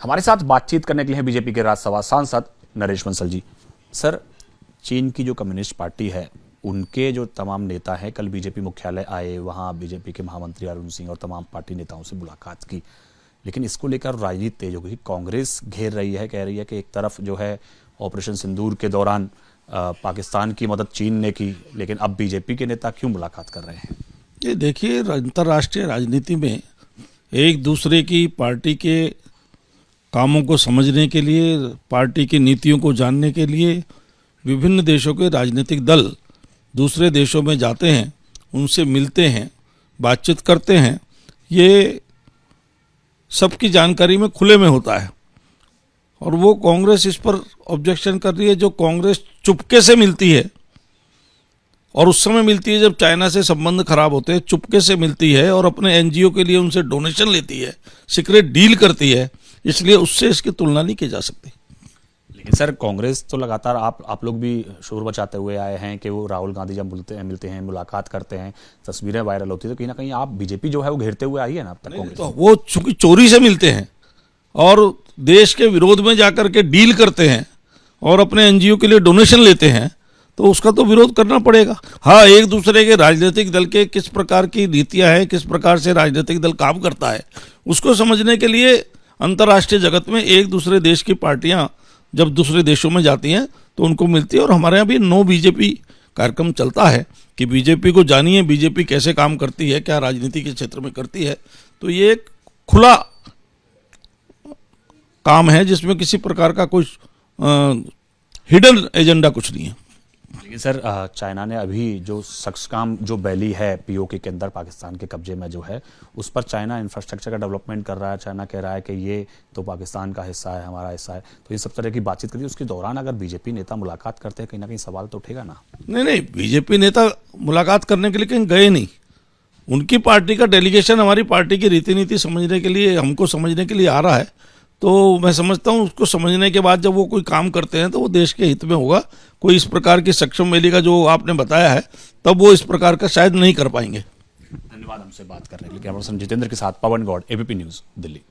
हमारे साथ बातचीत करने के लिए बीजेपी के राज्यसभा सांसद नरेश बंसल जी। सर, चीन की जो कम्युनिस्ट पार्टी है उनके जो तमाम नेता हैं कल बीजेपी मुख्यालय आए, वहां बीजेपी के महामंत्री अरुण सिंह और तमाम पार्टी नेताओं से मुलाकात की, लेकिन इसको लेकर राजनीति तेज हो गई। कांग्रेस घेर रही है, कह रही है कि एक तरफ जो है ऑपरेशन सिंदूर के दौरान पाकिस्तान की मदद चीन ने की, लेकिन अब बीजेपी के नेता क्यों मुलाकात कर रहे हैं? ये देखिए, अंतर्राष्ट्रीय राजनीति में एक दूसरे की पार्टी के कामों को समझने के लिए, पार्टी की नीतियों को जानने के लिए विभिन्न देशों के राजनीतिक दल दूसरे देशों में जाते हैं, उनसे मिलते हैं, बातचीत करते हैं। ये सबकी जानकारी में खुले में होता है और वो कांग्रेस इस पर ऑब्जेक्शन कर रही है। जो कांग्रेस चुपके से मिलती है और उस समय मिलती है जब चाइना से संबंध खराब होते हैं, चुपके से मिलती है और अपने एनजीओ के लिए उनसे डोनेशन लेती है, सीक्रेट डील करती है, इसलिए उससे इसकी तुलना नहीं की जा सकती। लेकिन सर, कांग्रेस तो लगातार आप लोग भी शोर मचाते हुए आए हैं कि वो राहुल गांधी जब मिलते हैं, मुलाकात करते हैं, तस्वीरें वायरल होती है, तो कहीं ना कहीं आप बीजेपी जो है वो घेरते हुए आई है ना अब तक कांग्रेस। तो वो चूंकि चोरी से मिलते हैं और देश के विरोध में जाकर के डील करते हैं और अपने एनजीओ के लिए डोनेशन लेते हैं, तो उसका तो विरोध करना पड़ेगा। हाँ, एक दूसरे के राजनीतिक दल के किस प्रकार की नीतियां हैं, किस प्रकार से राजनीतिक दल काम करता है, उसको समझने के लिए अंतर्राष्ट्रीय जगत में एक दूसरे देश की पार्टियां जब दूसरे देशों में जाती हैं तो उनको मिलती है। और हमारे यहाँ भी नो बीजेपी कार्यक्रम चलता है कि बीजेपी को जानिए, बीजेपी कैसे काम करती है, क्या राजनीति के क्षेत्र में करती है। तो ये एक खुला काम है जिसमें किसी प्रकार का कुछ हिडन एजेंडा कुछ नहीं है। लेकिन सर, चाइना ने अभी जो सक्सकाम जो वैली है पीओके के अंदर पाकिस्तान के कब्जे में जो है, उस पर चाइना इंफ्रास्ट्रक्चर का डेवलपमेंट कर रहा है। चाइना कह रहा है कि ये तो पाकिस्तान का हिस्सा है, हमारा हिस्सा है। तो ये सब तरह की बातचीत करी, उसके दौरान अगर बीजेपी नेता मुलाकात करते हैं, कहीं ना कहीं सवाल तो उठेगा ना? नहीं, बीजेपी नेता मुलाकात करने के लिए कहीं गए नहीं। उनकी पार्टी का डेलीगेशन हमारी पार्टी की रीति नीति समझने के लिए, हमको समझने के लिए आ रहा है। तो मैं समझता हूँ उसको समझने के बाद जब वो कोई काम करते हैं तो वो देश के हित में होगा। कोई इस प्रकार की सक्षम वैली का जो आपने बताया है, तब वो इस प्रकार का शायद नहीं कर पाएंगे। धन्यवाद हमसे बात करने के लिए। कैमरा पर्सन जितेंद्र के साथ पवन गौड़, एबीपी न्यूज़, दिल्ली।